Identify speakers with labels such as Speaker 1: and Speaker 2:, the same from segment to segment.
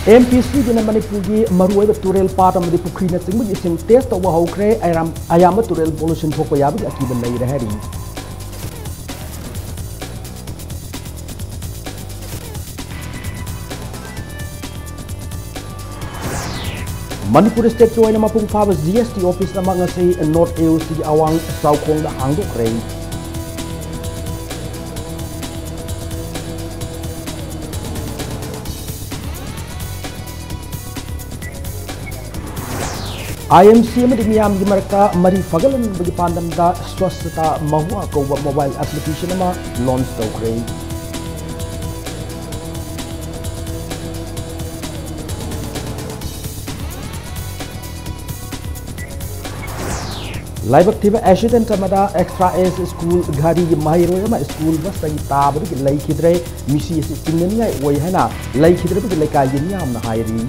Speaker 1: MPC di Manipur gi maruai turel part amadi pukri na singbu ising test to wa hokre ayam turel pollution thoko yabi akiban lai rahari. Manipur State Joint Mapung Faba GST Office na ngasi North AOC awang saukong da hangdok rei. IMC amadi miyam gi marka mari fagalan bagi pandam da swasthata mahua ko mobile application ma launch tok rei. Laibak tiba accident amada extra S school gari gi mahiro ma school bus tagi tabri gi lai khidre misi si tingni ngai oi hana lai khidre bi lai kai gi nyam na hairi.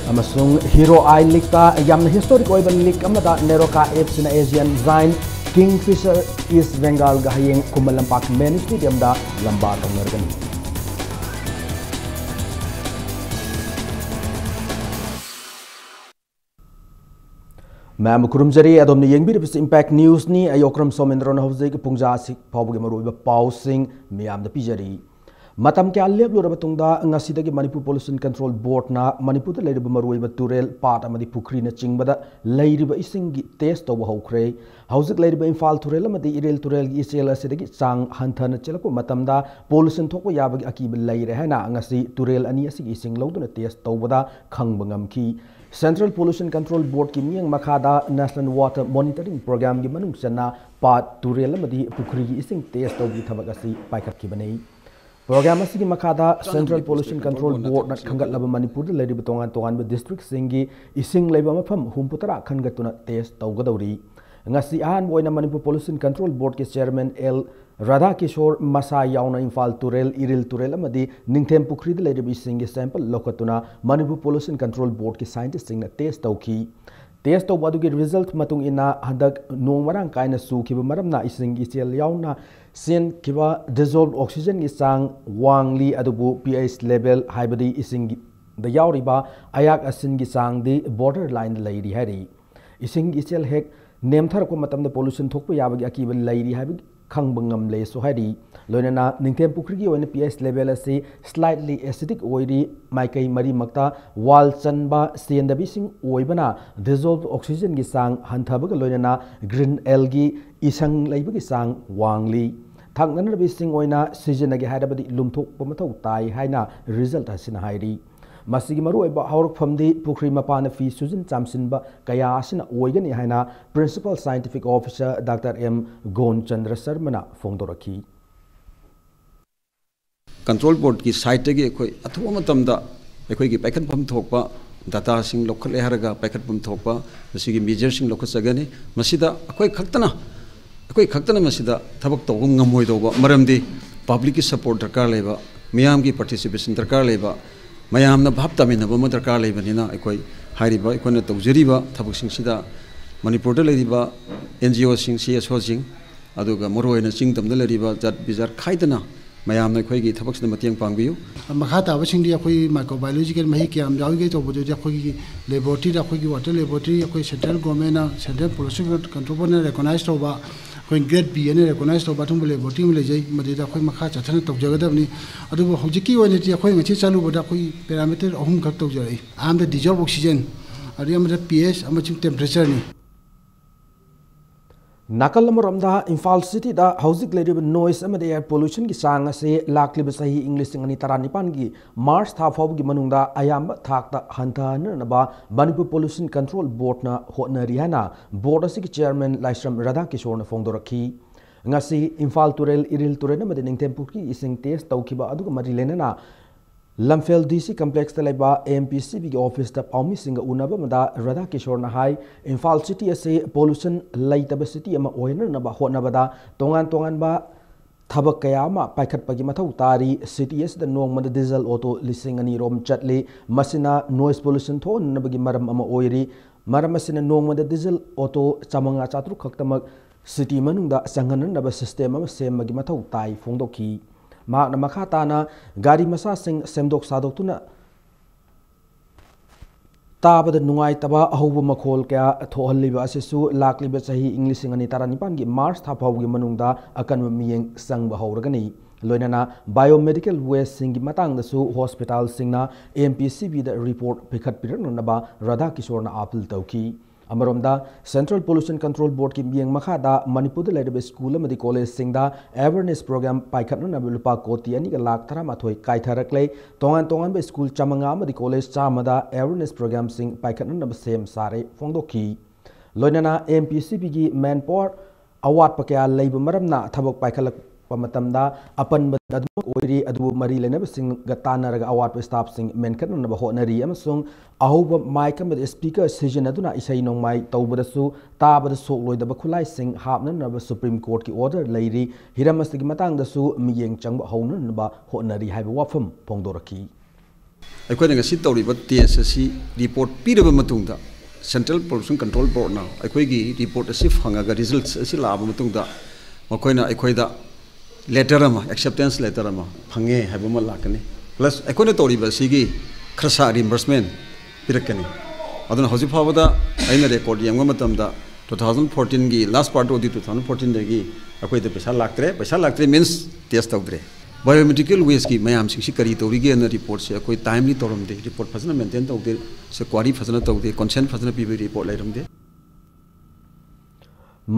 Speaker 1: Amasung Hero I League ta yam historic oiban league amada Neroka F sina Asian Zine Kingfisher East Bengal ga hayeng Kumalampak Main Stadium da lamba tongnergani. Ma'am kurumjari adom ni yengbir bis impact news ni ayokram somendron hawjai ke pungja sik phawgi maruiba pausing miyam da pijari. Matam ke alep lura batungda ngasida ki Manipur Pollution Control Board na Manipur da leiriba maruiba turel part amadi pukri na chingbada leiriba ising gi test to hawkre hawjik leiriba Imphal turel amadi irel turel gi isel asidagi chang hanthana chelapu matamda pollution thokwa yabagi akiba leire hana ngasi turel ani asigi ising loduna test tawbada khangba ngamki. Central Pollution Control Board ki miyang makada National Water Monitoring Program ki manung sana part turel amadi pukri gi ising test tawbi thabak asi paikat ki banei. Program asigi makada Central Pollution Control Board na khangat laba Manipur da leiriba tongan ba district singi ising leiba mafam humputara khangatuna test tawgadawri. Ngasi ahan boina Manipur Pollution Control Board ke Chairman L Radha Kishore Masa yauna Imphal turel iril turel amadi ningthem pukri da leiriba ising sample lokatuna Manipur Pollution Control Board ke scientist sing na test tawki. Test to wadu ki result matung ina hadak nong marang kaina su kiba maramna ising isel yauna sen kiba dissolved oxygen ki sang wangli adubu pH level haibadi ising da yauriba ayak asin ki sang di borderline lairi hari ising isel hek nemthar ko matamda pollution thokpa yabagi akiba lairi habi khangbangam le so hari loinana ningthem pukri gi oina pH level ase slightly acidic oiri maikai mari makta wal chanba sendabi sing oibana dissolved oxygen gi sang hanthabaga loinana green algae isang leibagi sang wangli thaknana bi sing oina season agi hairabadi lumthok pamathau tai haina result asina hairi masigi maru oiba hauruk famdi pukri mapana fi sujin chamsinba kaya asina oigani haina principal scientific officer Dr. M Gon Chandra Sharma fongdoraki.
Speaker 2: Control Board ki site ge khoi athoma matamda ekhoi gi paikat pham thokpa data sing lokhal haraga paikat pham thokpa masigi measure sing lokhal sagani masida akhoi khaktana masida thabak tawum ngamoi doba maramdi public ki support darkar leba miyam ki participation darkar leba mayamna bhab taminaba ma darkar lebanina ekhoi hairiba ekhona tawjariba thabak sing sida Manipur da leriba NGO sing CSO sing aduga moroina sing tamda leriba jat bizar khaidana mayamna khoi gi thabak sida matiang pangbiu
Speaker 3: makha ta basing dia khoi microbiological mahi kyam jawi ge to bojo ja khoi gi laboratory da khoi gi water laboratory khoi central government na central pollution control board na recognize to ba khoi grade B ne recognize to ba thum laboratory me le jai madi da khoi makha cha thana to jagadabni adu hojiki oine ti khoi ngachi chalu boda khoi parameter ahum khak to jai am the dissolved oxygen adu am the pH am temperature ni
Speaker 1: Nakalamoromda Imphal City da houzik leiriba noise amade air pollution ki sang ase lakliba sahi English singani taranipan gi March tha fawgi manungda ayamba thakta hantana naba Manipur Pollution Control Board na hotnari hana board asiki chairman Laisram Radha Kishore na fongdoraki ngasi Imphal turel iril turel amade ningtempukki ising test tawkiba aduga mari lenana Lamphel DC complex talaiba AMPC big office ta paumi singa unaba mada Radha Kishore na hai Imphal City ase pollution laitaba city ama oiner na ba hotna bada tongan ba thabak kaya ma paikhat pagi mathau tari city as the nong mada diesel auto lising ani rom chatli masina noise pollution thon na bagi maram ama oiri maram masina nong mada diesel auto chamanga chatru khaktamak city मनुंगदा संगननब system अमा सेमगी मथौ ताई फोंदोखी माकना मखा ताना गाड़ी मसा सिंग सेमदोक सादोक्तुना ताबद नुंगाइतबा अहौब मखोल क्या थोहल्लिबा असिसु लाक्लिबा चाही इंग्लिशिंग अनि तारा निपान की मार्च था फाउगी मनुंगदा अकन मियेंग संग बहौरगनी लोइनना बायोमेडिकल वेस्ट सिंगी मतंगदसु हॉस्पिटल सिंगना एमपीसीबी द रिपोर्ट पिखत पिरनबा राधा किशोरना अपील तौकी अमरोमदा सेंट्रल पोल्यूशन कंट्रोल बोर्ड की मियेंग मखादा मणिपुर लेडबे स्कूल अमदी कॉलेज सिंगदा अवेयरनेस प्रोग्राम पाइखतनब लुपा कोटी अनि लाख 13 काइथरकले तोंगान तोंगान बे स्कूल चमंगा अमदी कॉलेज चामदा अवेयरनेस प्रोग्राम सिंग पाइखतनब सेम सारे फोंदोखी लोइनना एमपीसीबी की मैन पावर अवाट पकया लेब मरमना थबक पाइखलक पमतमदा अपन ओइरी अदु मरी लेनब सिंग गतानरग अवाट स्टाफ सिंग मेनखतनब होनरी अमसुंग अहोब माइक अमद स्पीकर सिजन अदुना इसै नोंमाई तौबदसु ताबद सोकलोइदब खुलाई सिंग हापननब सुप्रीम कोर्ट की ऑर्डर लेरी हिरमसगी मतंगदसु मियेंग चंग हौननब होनरी हाइब वाफम फोंदोरकी
Speaker 2: अखोइना ngasi तौरिबा टेस्ट असि रिपोर्ट पीरब मतुंगदा सेंट्रल पोल्यूशन कंट्रोल बोर्ड ना अखोइगी रिपोर्ट असि फंगागा रिजल्ट्स असि लाब मतुंगदा मखोइना अखोइदा लेटर एक्सेप्टेंस लेटर फंगे है लाकनी प्लस अखोने तौरीब सिगी खरसा रिमबर्समेंट पिरकनी अदुना हजि फावदा अइना रेकॉर्ड यंग मतमदा 2014 की लास्ट पार्ट ओदी 2014 दगी अखोइद पैसा लाक्त्रे मीन्स टेस्ट तौद्रे बायोमेडिकल वेस्ट की मयाम सिंसी करी तौरीगे न रिपोर्ट से अखोइ टाइमली तौरमदे रिपोर्ट फजना मेंटेन तौदे से क्वारी फजना तौदे कंसेंट फजना पीबे रिपोर्ट लेरमदे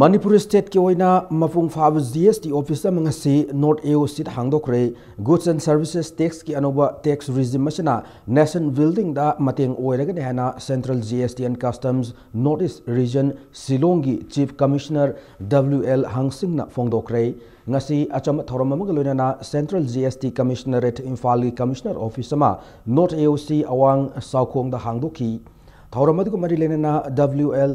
Speaker 1: मणिपुर स्टेट की ओइना मफुंग फाब जीएसटी ऑफिस मंगसी नॉर्थ एओ सीट हांगदोखरे गुड्स एंड सर्विसेज टैक्स की अनोबा टैक्स रिजिम मसना नेशन बिल्डिंग दा मतेंग ओइरगने हैना central GST and customs north east region शिलोंगी चीफ कमिश्नर डब्ल्यूएल हांगसिंग ना फोंगदोखरे ngasi acham thoram amag loinana central GST commissionerate imphal gi commissioner office ma north AOC awang saukhong da hangdoki thoram adu mari lenana WL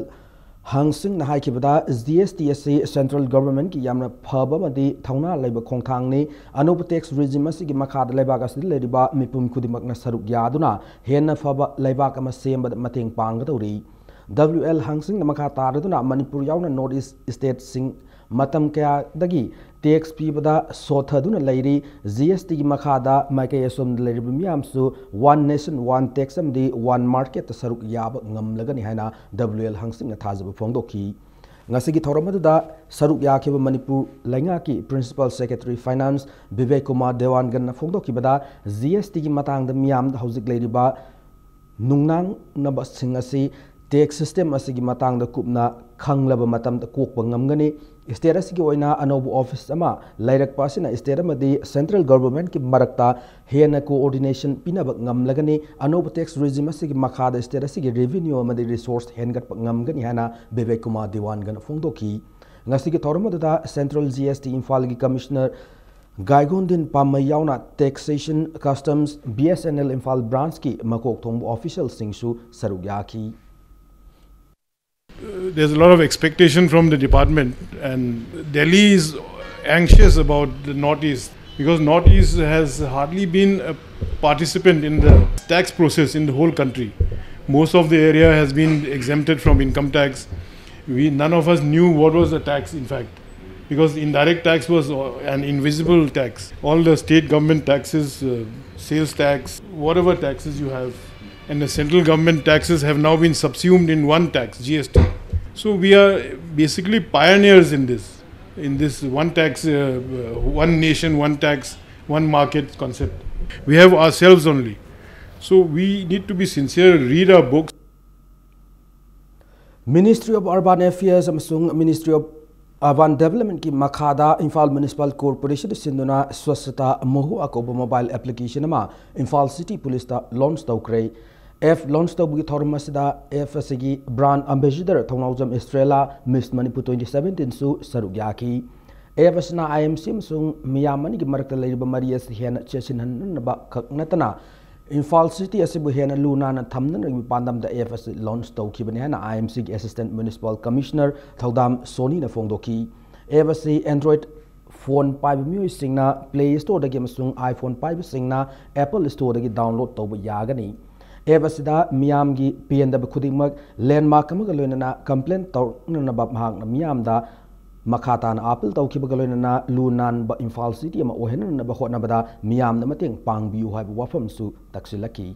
Speaker 1: hangsing na haikibada GST asi central government ki yamna phaba madi thauna laiba khongthang ni anup tax regime asi gi makha da laiba ga sil leriba mipum khudimak na saruk yaduna henna phaba laiba ka ma semba mateng pang ga tori WL hangsing na makha taraduna manipur yauna north east state sing matam kya dagi tax pibada sothaduna lairi GST gi makhada maike yasom lairi miamsu one nation one tax amdi one market saruk yaba ngamlagani haina WL hangsing na thajaba phongdoki ngasigi thoramadda saruk yakhiba manipur lainga ki principal secretary finance Vivek Kumar Dewangan na phongdoki bada GST gi matang da miam da hojik lairiba nungnang na basing asi tax system asigi matang da kupna khanglaba matam da kokpa ngamgani state asigi oina anobu office ama lairak pasina state amadi central government ki marakta hena coordination pinaba ngamlagani anobu tax regime asigi makhada state asigi revenue amadi resource hengat ngamgani hana Vivek Kumar Dewangan phongdoki ngasigi thoramada central GST imphal gi commissioner Gaigondin Pamayauna taxation customs BSNL imphal branch ki makok thongbu official singsu sarugyaki.
Speaker 4: There's a lot of expectation from the department, and Delhi is anxious about the Northeast because Northeast has hardly been a participant in the tax process in the whole country. Most of the area has been exempted from income tax. None of us knew what was a tax, in fact, because indirect tax was an invisible tax. All the state government taxes, sales tax, whatever taxes you have, and the central government taxes have now been subsumed in one tax, GST. So we are basically pioneers in this one tax, one nation, one tax, one market concept. We have ourselves only. So we need to be sincere, read our books.
Speaker 1: Ministry of Urban Affairs amsung Ministry of Urban Development ki makhada Imphal Municipal Corporation sinduna swasthata mohu akoba mobile application ama Imphal City Police ta launch tawkre F launch tawbugi thormasida F asigi brand ambassador thonawjam Australia Miss Manipur 2017 su sarugyaki F asna IMC amsung miyamani gi marakta leiriba marias hena chesinhan ba khaknatana Imphal City asibu hena luna na thamna ngi pandam da F as launch tawkibani hena IMC gi Assistant Municipal Commissioner Thaudam Soni na phongdoki F as Android phone 5 music singna Play Store da gi amsung iPhone 5 singna Apple Store da gi download tawba yagani Evasida Miam gi PNW Kudimak landmark amaga loinana complaint tawna bab hang na miam da makha tan apil tawkhibaga loinana lu nan ba Imphal city ama ohenna ba hotnabada miyamna mateng pangbiu haiba wafam su taksilaki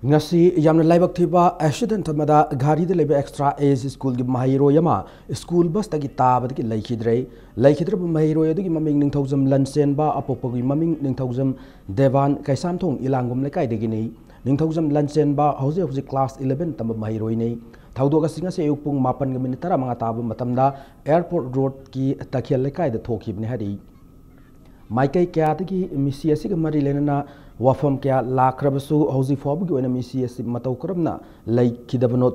Speaker 1: ngasi yamna laibak thiba accident amada gari de lebe extra age school gi mahiro yama school bus tagi tabad gi laikhidre mahiro yadu gi maming ningthaujam lansen ba apopog gi maming ningthaujam devan kaisam thong ilangum lekai de gi nei ningthaujam lansen ba hauji class 11 tam mahiro nei thaudo ga singa se upung mapan gi minute tara manga tabu matamda airport road ki takhel lekai de thokhibne hari maikai kya tagi misi asi ga mari lenana wafam kya lakrabsu hauji fob gi ona misi asi matau karamna laikhidabno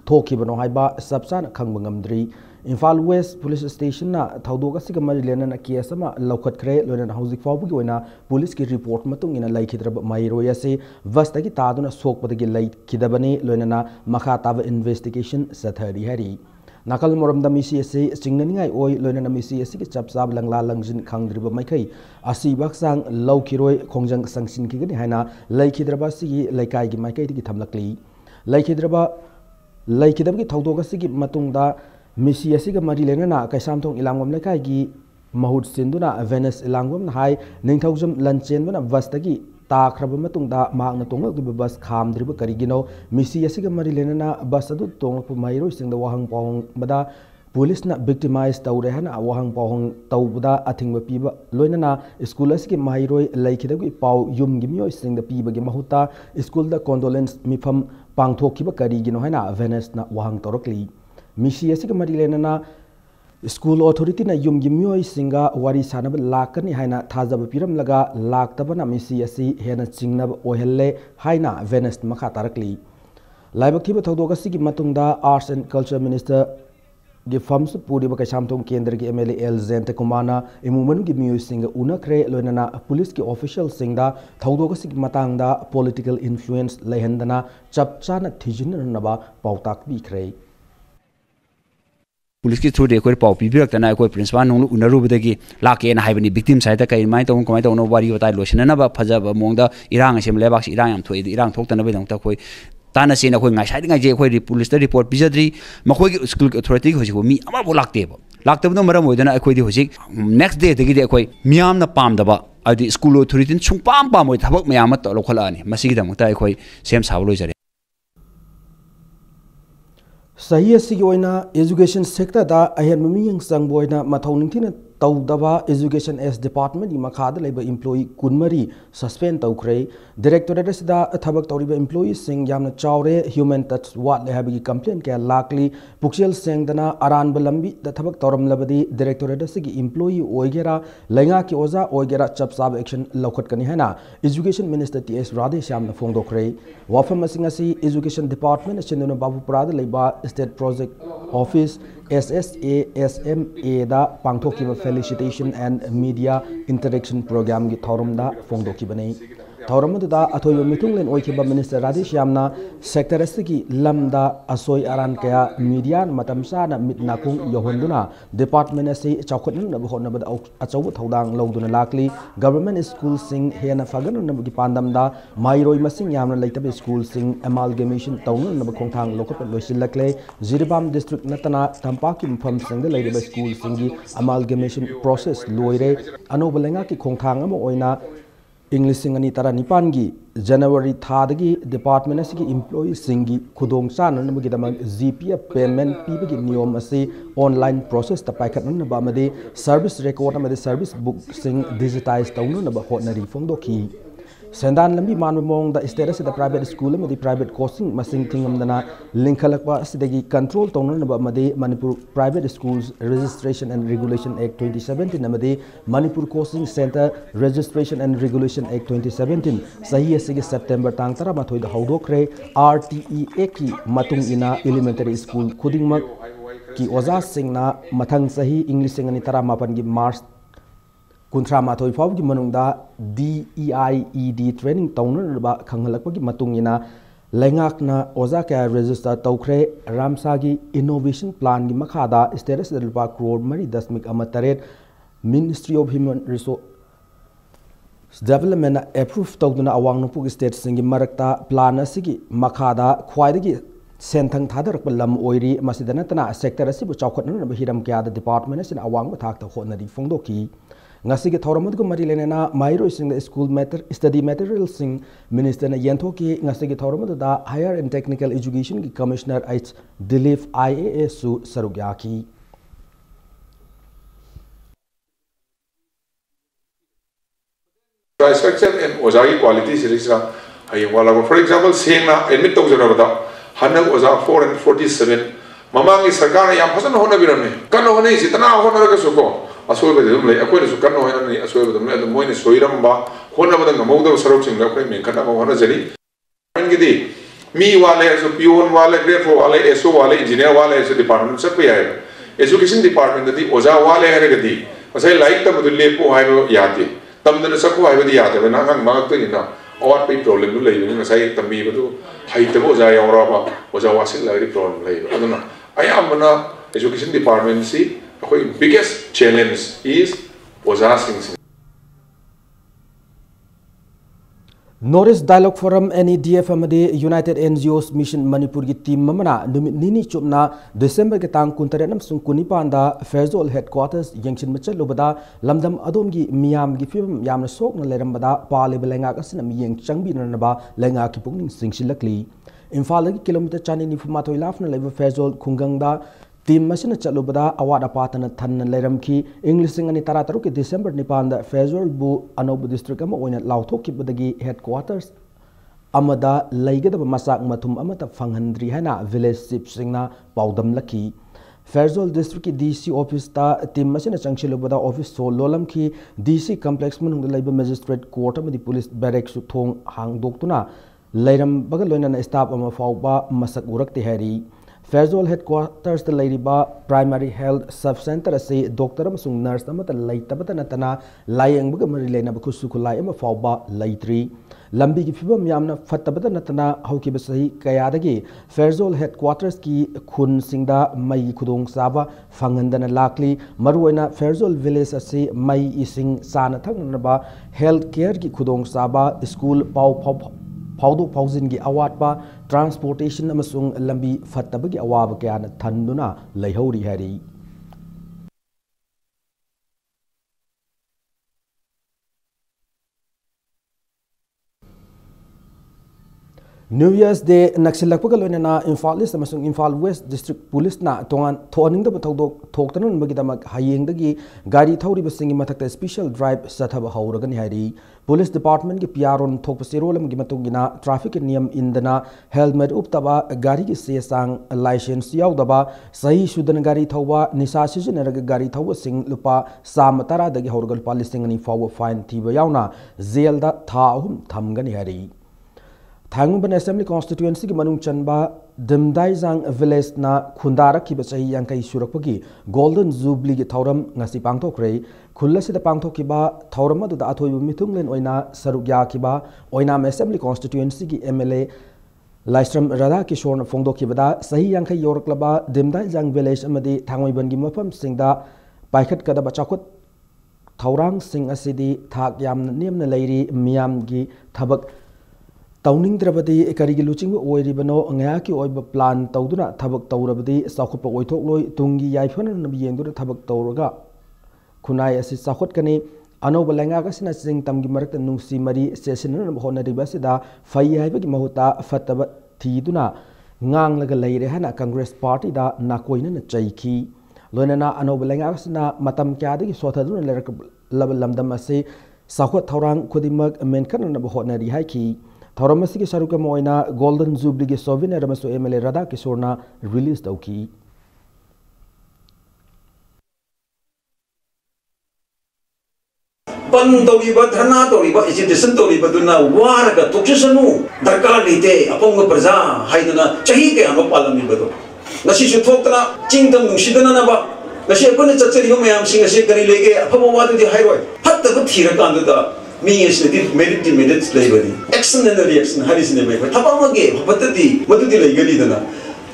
Speaker 1: thokhibano haiba sabsan khangbangam dri Imphal West Police Station na thaudoga siga mari lenana case ama laukat kre loina hauji fob gi ona police ki report matung ina laikhidrab mairoya se vastagi taduna sokpadagi laikhidabani loina makha taba investigation sathari hari nakal moram da misi ase chingnani oi loina misi ase ki chapsab langla langjin khangdriba maikai asi baksang laukiroi khongjang sangsin ki gani haina laikhidraba sigi laikai gi maikai gi thamlakli laikhidab gi thaudoga sigi matungda misi ase ga mari lenana kaisam thong ilangom laikai gi mahut sinduna Venice ilangom hai ningthaujam lanchen bana vastagi takraba matungda magna tongak gi bus khamdriba karigino misi ase ga mari lenana bus adu tongpu mairo singda wahang pawong bada police na victimize tawre hana wahang pawong tawbuda athingba piba loinana school ase gi mairoi laikhidab gi paw yum gi myo singda piba gi mahuta school da condolence mifam pangthokhiba karigino haina Venice na wahang torokli misi ase ga mari lenana school authority na yum gimyoi singa wari sanab lakani haina thajab piram laga laktabana misi asi hena chingnab ohelle haina Venice makha tarakli laibak thiba thodoga sigi matungda arts and culture minister gi fams puri ba kaisam kendra gi MLA L Zente Kumana imuman gi myu singa unakre loinana police ki official singda thodoga sigi matangda political influence lehendana chapchana thijin naba pautak bi khrei
Speaker 5: police की through देखो पाव पीबीरक्तना अखोय principal नोंग उनरुबदगी लाके ना हाइबनी victim side कई माइ तों कमाइ तों वारी बताइ लोसननबा फजब मोंगदा इरांग असेम लेबाक इरांग याम थोइ इरांग थोक्तनबे दंग तखोय ताना सेना खोय ngai ngai je khoi police दा रिपोर्ट पिजद्री मखोय की स्कूल अथॉरिटी होजि मी अमा बो लाक्तेबो लाक्तबनो मरम होइदना अखोय दि होजि नेक्स्ट डे दगी दि अखोय मियाम ना पामदबा अदि स्कूल अथॉरिटी छुंग पाम पाम होय थबक मयाम त लोखलानी मसिगी दमता अखोय सेम साव लोइजरे
Speaker 1: सही एजुकेशन सेक्टर दा अहन ममिंग संगबोइना मथौ निंथिना तौदबा एजुकेशन एस डिपार्टमेंट की मखाद लेब एम्प्लॉई कुनमरी सस्पेंड तौख्रे डायरेक्टोरेट सिदा थबक तौरिबा एम्प्लॉई सिंग यामना चावरे ह्यूमन टच वाट लेहाबगी कंप्लेन के लाकली पुक्सेल सेंगदना अरानब लंबी द थबक तौरमलबदी डायरेक्टोरेट सिगी एम्प्लॉई ओइगेरा लैंगा की ओजा ओइगेरा चपसाब एक्शन लौखटकनी हैना एजुकेशन मिनिस्टर टीएस राधेश यामना फोंदोख्रे वाफम असिंग असि एजुकेशन डिपार्टमेंट सिंदुना बाबूपुराद लेबा state project office SSASMA da pangthokiba felicitation and media interaction program gi thorumda phongdokibani thauramada athoiba mitunglen oikiba minister Rajesh Yamna sector asigi lamda asoi aran kaya media matamsa na mitnakung yohonduna department ase chawkhatna na honabada achaw thodang lawduna lakli government school sing hena fagan na gi pandamda mairoi masing yamna leitabe school sing amalgamation tawna na khongthang lokap loisilakle Jiribam district natana tampaki mpham singda leiba school singi amalgamation process loire anobalenga ki khongthang ama oina English singani tara nipangi January thadagi department asigi employee singi khudong chana namagi damang GPF payment pibagi niyom ase online process ta paikhatna na ba made service record amade service book sing digitize tawna na ba hotnari phongdokhi Sendan lambi man mong da status da private school amadi private coaching masing thingamdana linkhalakpa asidagi control tawna amadi Manipur Private Schools Registration and Regulation Act 2017 amadi Manipur Coaching Center Registration and Regulation Act 2017 sahi asigi September tang tara mathoi da hawdokre RTE ki matung ina elementary school khudingmak ki oza singna mathang sahi English singani tara mapan gi March Kuntra mathoi faw gi manungda DEIED training tawna ba khanghalakpa gi matungina lengakna oza ka register tawkhre ramsagi innovation plan gi makhada status dalpa crore mari dasmik amataret Ministry of Human Resource Development approve tawduna awang nupuk state singi marakta plan asigi makhada khwaidagi senthang thadarpa lam oiri masidana tana sector asibu chawkhatna ba hiram kya da department asin awang ba thak ta khonari phongdoki ngasi ke thoramad ko mari lenena mairo sing the school matter study material sing minister na yenthoki ngasi ke thoramad da higher and technical education ki commissioner H Dilip IAS su sarugyaki
Speaker 6: infrastructure and ozagi quality series ra hayeng wala for example sengna admit to jana bada hanak oza 447 mamangi sarkar yam hasan hona birame kan hone sitana hona ra suko asoi badum lei akoi su kan hona ni asoi badum le moine soiram ba hona badam ngamauda sarok sing la akoi men kana ma hona jani ngidi mi wale so pion wale grade 4 wale eso wale engineer wale so department sab pe hai education department di oza wale hai gadi asai like ta badul le po hai yati tamdana sakko hai badi yati na ngang ma to ina awat pe problem lu lei ni ngasai tambi badu hai ta oza yawra ba oza wasil la ri problem lei aduna ayamna education department si akoi biggest challenge is oza sing
Speaker 1: Norris Dialogue Forum NEDF amadi United NGOs Mission Manipur ki team mamana numit nini chupna December ke tang kuntarenam sung kunipanda Ferzol headquarters yangshin machal lobada lamdam adom gi miyam gi film yamna sok na lerambada pale belenga kasina miyeng changbi na ba lenga ki pungning singsilakli Imphal gi kilometer chani ni fuma toy lafna leba Ferzol khungangda team machine chalubada awada patana than leram ki English singani tarataru ki December nipanda Ferzol bu anobu district ama oina lauthok ki badagi headquarters amada laigada masak mathum amata fanghandri hana village chief singna paudam laki Ferzol district ki DC office ta team machine changchilubada office so lolam ki DC complex manung laiba magistrate court amadi police barracks su thong hangdoktuna leiram bagal loina staff ama fauba masak urakte hari Ferzol headquarters the Ladiba Primary Health Sub Center say doctor amasung nurse amata laitabata natana layang baga mari lena bakusu kulai ama fauba laitri lambi ki fibam yamna fatabata natana hauki basahi kayadagi Ferzol headquarters ki khun singda mai khudong saba fangandana lakli maruina Ferzol village ase mai ising sana thangnaba health care ki khudong saba school pau Paudu Pauzin gi awat pa transportation amasung lambi fattabagi awaba kayana thanduna laihori hari New Year's Day naksilakpaga loinana Imphal East amasung Imphal West District Police na tongan thoning da bathodok thoktanon magidamak hayengdagi gari thauri basingi mathakta special drive sathaba hauragani hari Police Department ki piaron thokpasirolam gi matungina traffic niyam indana helmet uptaba gari ki sesang license yaudaba sahi sudan gari thawba nisa sizinaraga gari thawba sing lupa samatara dagi haurgal palisingani fawa fine thiba yauna jail da tha ahum thamgani hari Thangban Assembly constituency ki manung chanba Dimdaizang village na khundara ki bachahi yankai surakpagi golden jubilee ki thauram ngasi pangthokre khullasi da pangthokiba thauram adu da athoibu mithunglen oina sarugya kiba oina assembly constituency ki MLA Laistram Radha Kishore na phongdokibada sahi yankai yoraklaba Dimdaizang village amadi thangmoiban gi mafam singda paikhat kada bachakut thaurang sing asidi thak yam nemna leiri miyam gi thabak Tauning Drabadi Karigi Luching Oiribano Ngaki Oiba plan Tauduna Tabak Taurabadi Sakupa Oitokloi Tungi Yaifan and Biendu Tabak Tauraga Kunai as Sakot Kani Ano Balangagas and Sing Tamgimark and Nungsi Mari Session and Hona Ribasida Fayabagi Mahuta Fataba Tiduna Ngang Laga Lairehana Congress Party da Nakoina Chaiki Lonana Ano Balangagas na Matam Kadi Sotadun Labalamdamase Sakhwat Thorang Kudimak Menkan Hotnari Haiki, Thoramasiki Saruka Moina, Golden Zubli Sovin Ramaso Emile Rada Kisorna released Oki.
Speaker 7: Pan toriba dharna toriba agitation toriba duna waraga toksanu darkar lite apong praja haiduna chahi ke ama palami bado nasi su thoktana chingdam nungsidana na ba nasi apone chachari ho mayam sing ase kari lege apamo wadu di hairoi hatta ko thira kandu da mi is the merit labor action and reaction haris ne ba thapamage bhatati madudi legani dana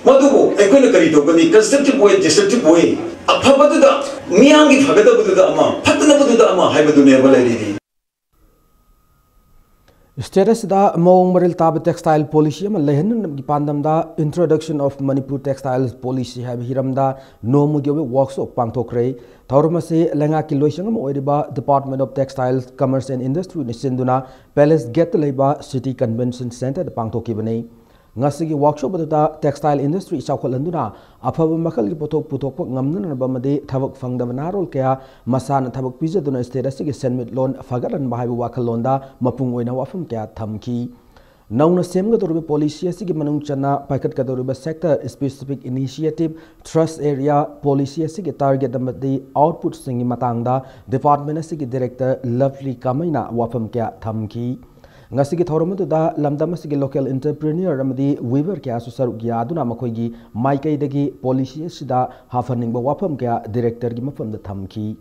Speaker 7: madubo ekona kari to gani constructive way destructive way afabatuda miyangi phagadabuda ama phatnabuda ama haibadune baleri
Speaker 1: Status da Mong Maril Tab Textile Policy Lehan Pandamda Introduction of Manipur Textiles Policy have Hiramda no Mugabe workshop Pangtokre Taurmase Lenga Kilosham Oediba Department of Textiles Commerce and Industry Nisinduna Palace Get Leba City Convention Center the Pangtokibane Ngasigi workshop da textile industry Chaukalanduna Apab Makal Poto Putok Ngamnan Bamade Tavok Fangdavanarol Kea Masana Tavok Pizza Duna Status Senmit Loan Fagaran Bahabu Wakalonda Mapungwena Wafum Kea Tamki Nauna Semgadoriba Policy Sigi Manungchana Pakat Kadoriba Sector Specific Initiative Trust Area Policy Sigi Target the Output Singi Matangda Department Sigi Director Lovely Kamaina Wafum Kea Tamki Ngasigi Thoramaduda Lamdamasigi local entrepreneur Ramadi Weaver Kya Susar Gyaduna Makoigi Maikai Degi Policy Sida Hafaning Wapam Kya Director Gimafam the Tamki.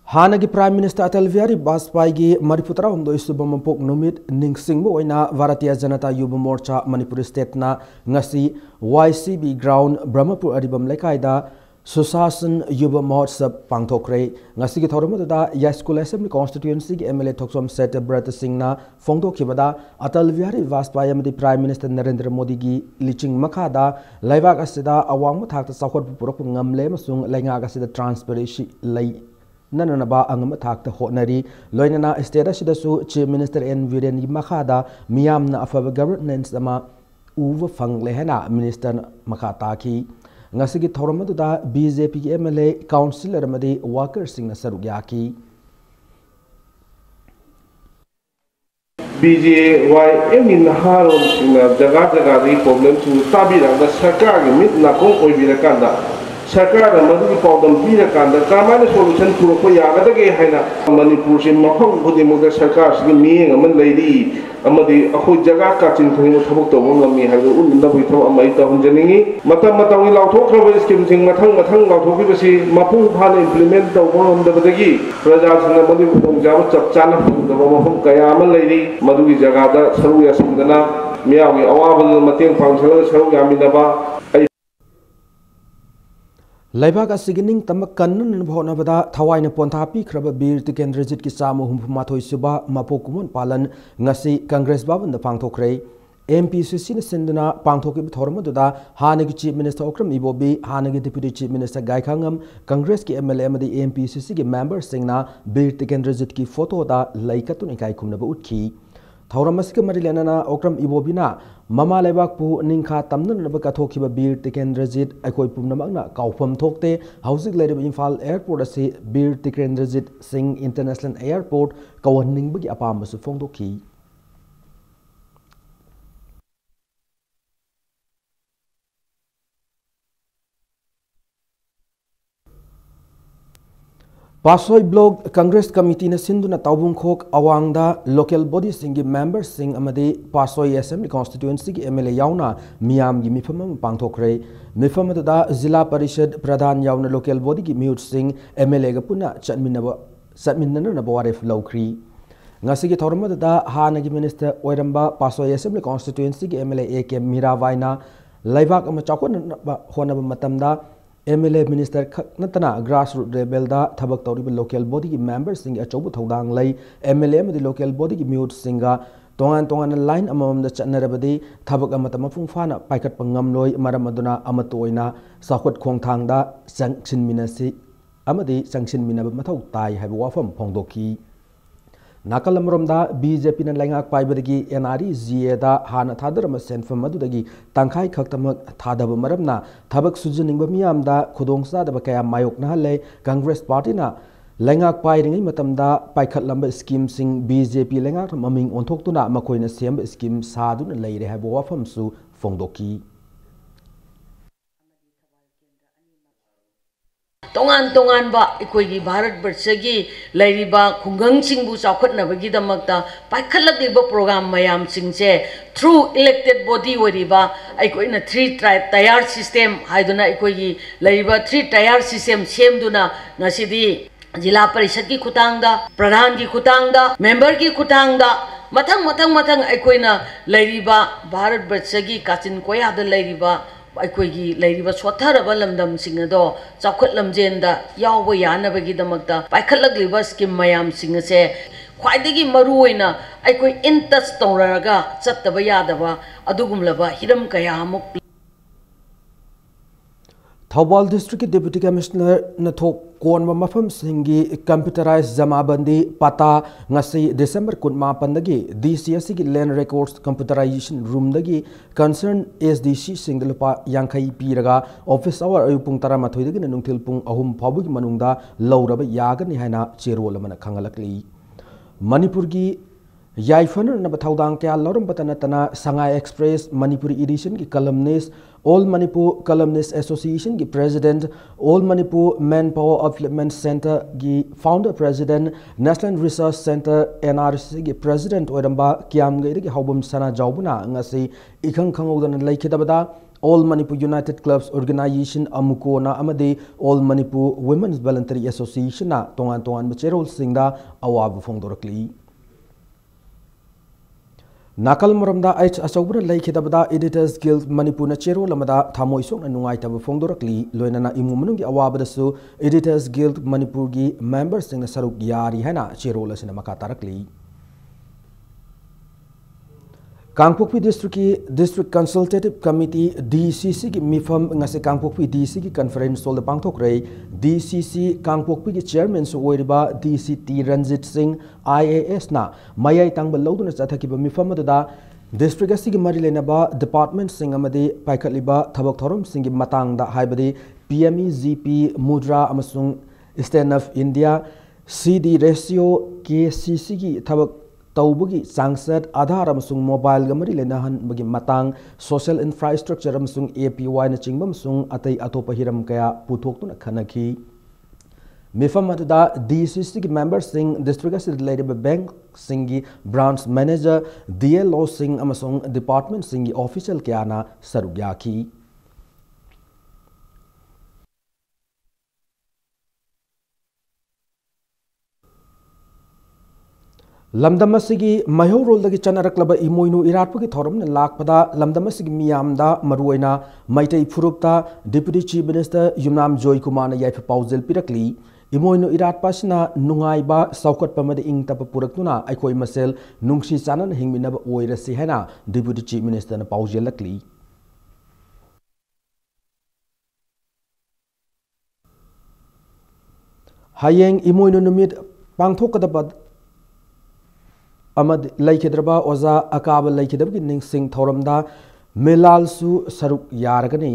Speaker 1: Hanagi Prime Minister Atal Bihari Vajpayee Mariputara Humdo Isubamapok Numit Ningsingbo Oina Bharatiya Janata Yuva Morcha Manipur State na ngasi YCB Ground Brahmapur Aribam Lekaida Susasan Yuva Mahotsav Pangthokre ngasi ki thoramada Yaskul Assembly Constituency ki MLA Thoksom Set Brat Singh na Phongdokhibada Atal Bihari Vajpayee amadi Prime Minister Narendra Modi gi liching makhada Laibak asida awang thakta chawkhot purak ngamle masung lainga asida transparency lai Nananaba Angama Takta Hotnari, Loinana Status Chief Minister N. Viren Makada, Miamna Afaba Governance Dama Uva Fanglehena, Minister Makataki, Nasigi Toramaduda, BJP MLA, Councillor Ramadi, Walker Singh Sarugyaki.
Speaker 8: BJY Emin Haron in the Jagat problem to Tabira, the Sakari, Mit Nakon Oivirakanda. Sarkar Madu problem Pira Kanda, Kamana solution to Koyaga Haina, Manipur, Mahong, Budimuga Sarkar, me, a man lady, Amadi, a whole Jagaka in Tomoto, Mami, have the Wito, Amaita Hunjani, Matamata will out talk over skimming Matang, Autopsy, Mapu Han implement the one on the Badagi, Rajas and the Madu from Java Chana, the Romahum Kayama lady, Madu Jagada, Saruya Sundana, Miawi, Awabal, Matin Council, Saruyaminaba.
Speaker 1: Laibak asigining tamakan bhonabada thawaina ponthapi khraba bir tikendrajit ki chama humphmathoi suba mapokumon palan ngasi Congress baban da pangthokre MPCC na sinduna pangthoki thormaduda hanagi Chief Minister Okram Ibobi hanagi Deputy Chief Minister Gaikhangam Congress ki MLA amadi MPCC ki member singna bir tikendrajit ki photo da laikatun ikai khumnaba utkhi Thauramasiga Marilanana Okram Ibobina Mama Lebakpu Ninka Tamnan Kathokiba Bir Tikendrajit Akoi Pumnamagna Kaufam Tokte Housing Lady Infal Airport Asi Bir Tikendrajit Singh International Airport Kawaning Bagi Apamasu Fongdoki Pasoi Blog Congress Committee na Sinduna Taubung Khok Awangda local body singi members sing amade Pasoi Assembly Constituency ki MLA yauna Miam gi mifam pangthokre mifam da Zilla Parishad Pradhan yauna local body ki mute sing MLA ga puna chatminna na bawaref lawkri ngasi ki thorma da hanagi minister oiramba Pasoi Assembly Constituency ki MLA AK Miravaina laibak ama chakon honaba matamda MLA Minister Natana grassroots level da thabak tawriba local body ki members sing achobu thodang lai MLA amadi local body ki mute singa tongan line amam da chanarabadi thabak amata mafung fana paikat pangam loi maram aduna amatoina sakhot khongthang da sangchin minasi amadi sangchin minaba mathau tai haiba wafam phongdoki नाकल अमरोमदा BJP न लैंगाक पाइबदगी NRE जीएदा हाना थादरम सेनफम मदुदगी तंखाई खक्तमक थादब मरमना थबक सुजनिंग मियामदा खुदोंसादब कया मायोकना हले Congress party ना लैंगाक पाइरिंगै मतमदा पाइखतलंब scheme सिंग BJP लैंगाक ममिंग ओंथोक्तुना मखोइना same scheme सादुना लैरे हाबो वाफमसु फोंदोकी
Speaker 9: तोंगान तोंगान बा इकोगी Bharatvarsh की लैरिबा खुंगंग सिंगबु चाखटनबगी दमकता पाइखलकलिबा प्रोग्राम मयाम सिंगसे थ्रू इलेक्टेड बॉडी ओरिबा इकोइना 3 टायर सिस्टम हाइदुना इकोगी लैरिबा 3 टायर सिस्टम सेमदुना नसिदी जिला परिषद की खुतांगदा प्रधान की खुतांगदा मेंबर की खुतांगदा मथंग मथंग मथंग इकोइना लैरिबा भारत वर्ष की काचिन कोयादा लैरिबा अखोगी लैरिबा सोथरबा लमदम सिंग अदो चाखत लमजेंदा यावबा यानबगीदमक्ता पाइखलकलिबा स्कीम मयाम सिंग से ख्वाइदगी मरुओइना अखोई इन टच तौरगा चत्तबा यादबा अदुगुमलबा हिरम कयामुक
Speaker 1: थौबाल डिस्ट्रिक्ट की डिप्टी कमिश्नर नथोक कोनबा मफम सिंगी कंप्यूटराइज जमाबंदी पता ngasi December 18 DCSC की लैंड रिकॉर्ड्स कंप्यूटराइजेशन रूम दगी कंसर्न SDC सिंगल लुपा यांखई पीरगा ऑफिस आवर अयुपुंग तरा मथोइदगी नुंगथिल पुंग अहुम फाबुगी मनुंगदा लौरब यागनि हाइना चेरोल मन खंगलकली मणिपुर की याइफन नबथौदांग क्या लौरम बतना संगाई एक्सप्रेस मणिपुरी एडिशन की columnist all Manipur columnist association की president all Manipur manpower development centre की founder president national research centre NRC की प्रेसिडेंट ओरंबा कियामगई की हौबम सना जाउबना ngasi इखंग खंगौदन लैखिदबदा all Manipur united clubs organisation अमुकोना अमदे all Manipur women's voluntary association ना तोंगान तोंगान बचेरोल सिंगदा अवाब फोंदोरकली नाकल मरमदा एच अचौबना लैखिदबदा एडिटर्स गिल्ड मणिपुर चेरोल अमदा थामोई सोना नुंगाइतब फोंदोरकली लोइनना इमु मनुंगी अवाबदसु एडिटर्स गिल्ड मणिपुर की मेंबर्स सिंगना सरुक यारी हैना चेरोल असिना मका तारकली कांगपोकपी डिस्ट्रिक्ट की डिस्ट्रिक्ट कंसल्टेटिव कमिटी DCC की मिफम ngasi कांगपोकपी DC की कॉन्फ्रेंस सोल पांगथोक रही DCC कांगपोकपी की चेयरमैन सोइरिबा DCT रंजित सिंह IAS ना मयाई तांगबल लौदुना चथकिबा मिफम अदुदा डिस्ट्रिक्ट असि की मरी लेनबा डिपार्टमेंट सिंह अमदे पाइखलिबा थबक थोरम सिंह की मतांगदा हाइबदे PME GP मुद्रा अमसुंग stand up India CD ratio KCC की थबक तौबगी सांसद आधार अमसुंग मोबाइल गमरी लेनाहन बगी मतांग सोशल इंफ्रास्ट्रक्चर अमसुंग APY न चिंगबम सुंग अतै अतोप हिरम कया पुथोक्तुना खनखी मिफम अदुदा DCC की मेंबर सिंह डिस्ट्रिक्ट असिद लेरिबा बैंक सिंह की ब्रांच मैनेजर DLO सिंह अमसुंग डिपार्टमेंट सिंह की ऑफिशियल क्याना सरुग्याखी लमदमसिगी मयोरोलदगी चनरक्लब इमोइनु इराटपुगी थोरम लाकपदा लमदमसिगी मियामदा मरुइना मैतै फुरुपता deputy chief minister Yumnam Joy Kumar याइफ पाउजेल पिरकली इमोइनु इराटपासिना नुंगाइबा सौकटपमदे इंगतप पुरक्तुना अखोइ मसेल नुंगसी चानन हिंगमिनब ओइरसि हैना डिप्टी चीफ मिनिस्टर न पाउजेलकली हायेंग इमोइनु नुमित पांगथोकदब अमद लैखिद्रबा ओजा अकाब लैखिदबगी निंगसिंग थौरमदा मिलालसु सरुक यारगनी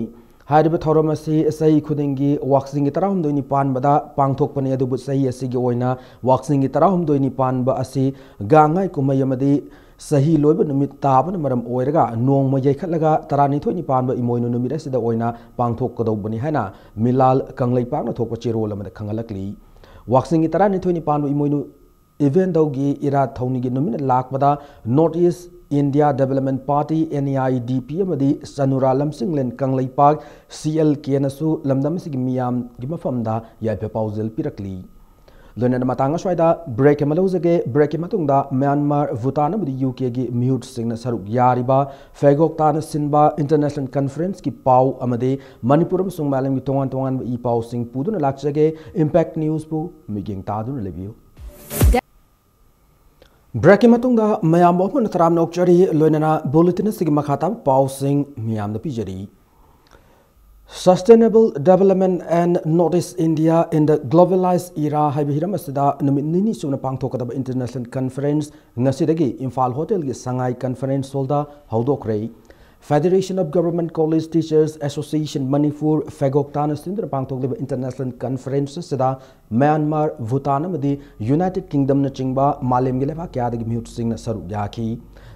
Speaker 1: हाइरिबा थौरम असि सही खुदिंगी वाक्सिंग की तरह निपान बदा पांगथोकपने अदुबु सही असिगी ओइना वाक्सिंग की तरह निपान ब असि गांगाई कुमय अमदि सही लोइब नुमित ताबन मरम ओइरगा नोंग मयैखलगा 12 निपान ब इमोइनु नुमित असिदा ओइना पांगथोकदौबनी हैना मिलाल कंगलैपांगना थोकप चेरोल अमद खंगलकली वाक्सिंग की 12 निपान ब इमोइनु इवेंट दौगी इरा थौनी की नुमिन लाकबदा north east India development party NEIDP अमदी सनुरा लमसिंगलेन कंगलैपाक CLK नसु लमदमसिगी मियाम की मफमदा याइफे पाउजेल पिरकली लोनन मतांग स्वाइदा ब्रेक मलौजगे ब्रेक मतुंगदा म्यांमार भूटान अमदी UK की म्यूट सिंगना सरुक यारिबा फेगोक्तान सिनबा इंटरनेशनल कॉन्फ्रेंस की पाउ अमदे मणिपुरम सुंगमालम की तोंगान तोंगान ई पाउ सिंग पुदुना लाक्चगे इंपैक्ट न्यूज पु मिगिंग तादुना लेबियो ब्रेक मतुंगा मयाम बहुमन तराम नोकचरी लोइनना बुलेटिन सिग मखाता पाउसिंग मियाम द पिजरी Sustainable Development and Northeast India in the Globalized Era haibihiram asida numit nini suna pangthokadaba international conference ngasidagi Imphal Hotel gi Sangai Conference Hall haudokre Federation of Government College Teachers Association Manipur Fegoktan sindra pangthokliba international conference sida Myanmar Bhutan amadi United Kingdom na chingba malem gi leba kyadagi mihut singna saru yaki